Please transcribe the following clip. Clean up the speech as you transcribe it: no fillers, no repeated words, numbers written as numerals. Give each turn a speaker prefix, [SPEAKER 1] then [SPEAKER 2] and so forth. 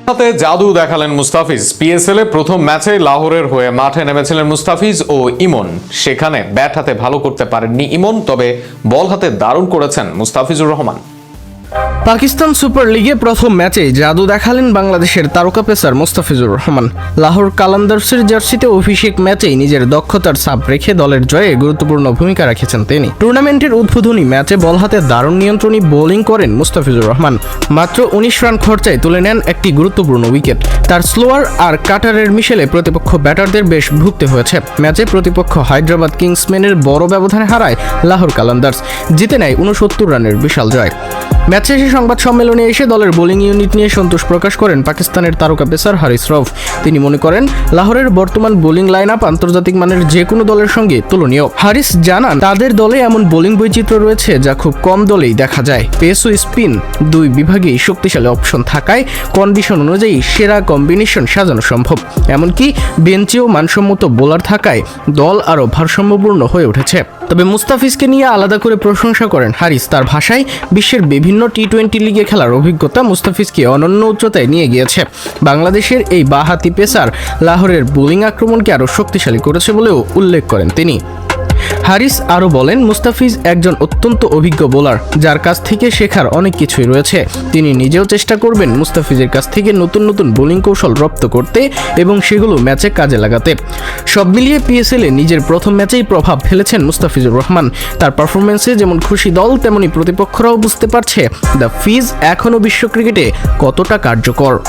[SPEAKER 1] হাতে জাদু দেখালেন মুস্তাফিজ। পিএসএল এ প্রথম ম্যাচে লাহোরের হয়ে মাঠে নেমেছিলেন মুস্তাফিজ ও ইমন। সেখানে ব্যাট হাতে ভালো করতে পারেননি ইমন, তবে বল হাতে দারুণ করেছেন মুস্তাফিজুর রহমান।
[SPEAKER 2] পাকিস্তান সুপার লিগে প্রথম ম্যাচে জাদু দেখালেন বাংলাদেশের তারকা পেসার মুস্তাফিজুর রহমান। লাহোর কালান্দার্সের জার্সিতে অভিষেক ম্যাচেই নিজের দক্ষতার ছাপ রেখে দলের জয়ে গুরুত্বপূর্ণ ভূমিকা রেখেছেন তিনি। টুর্নামেন্টের উদ্বোধনী ম্যাচে বল হাতে দারুণ নিয়ন্ত্রণী বোলিং করেন মুস্তাফিজুর রহমান। মাত্র ১৯ রান খরচায় তুলে নেন একটি গুরুত্বপূর্ণ উইকেট। তার স্লোয়ার আর কাটারের মিশেলে প্রতিপক্ষ ব্যাটারদের বেশ ভুগতে হয়েছে। ম্যাচে প্রতিপক্ষ হায়দ্রাবাদ কিংসম্যানের বড় ব্যবধানে হারায় লাহোর কালান্দার্স, জিতে নেয় ৬৯ রানের বিশাল জয়। ম্যাচ শেষে সংবাদ সম্মেলনে এসে দলের বোলিং ইউনিট নিয়ে সন্তোষ প্রকাশ করেন পাকিস্তানের তারকা পেসার হারিস রউফ। তিনি মনে করেন লাহোরের বর্তমান বোলিং লাইন আপ আন্তর্জাতিক মানের যে কোনো দলের সঙ্গে তুলনীয়। হারিস জানান, তাদের দলে এমন বোলিং বৈচিত্র্য রয়েছে যা খুব কম দলেই দেখা যায়। পেস ও স্পিন দুই বিভাগেই শক্তিশালী অপশন থাকায় কন্ডিশন অনুযায়ী সেরা কম্বিনেশন সাজানো সম্ভব। এমনকি বেঞ্চেও মানসম্মত বোলার থাকায় দল আরও ভারসাম্যপূর্ণ হয়ে উঠেছে। তবে মুস্তাফিজকে নিয়ে আলাদা করে প্রশংসা করেন হারিস। তার ভাষায়, বিশ্বের বিভিন্ন টি-20 লিগে খেলার অভিজ্ঞতা মুস্তাফিজকে অনন্য উচ্চতায় নিয়ে গিয়েছে। বাংলাদেশের এই বাঁহাতি পেসার লাহোরের বোলিং আক্রমণকে আরও শক্তিশালী করেছে বলেও উল্লেখ করেন তিনি। হারিস আরও বলেন, মুস্তাফিজ একজন অত্যন্ত অভিজ্ঞ বোলার, যার কাছ থেকে শেখার অনেক কিছুই রয়েছে। তিনি নিজেও চেষ্টা করবেন মুস্তাফিজের কাছ থেকে নতুন নতুন বোলিং কৌশল রপ্ত করতে এবং সেগুলো ম্যাচে কাজে লাগাতে। সব মিলিয়ে পিএসএলে নিজের প্রথম ম্যাচেই প্রভাব ফেলেছেন মুস্তাফিজুর রহমান। তার পারফরমেন্সে যেমন খুশি দল, তেমনি প্রতিপক্ষরাও বুঝতে পারছে দ্য ফিজ এখনও বিশ্ব ক্রিকেটে কতটা কার্যকর।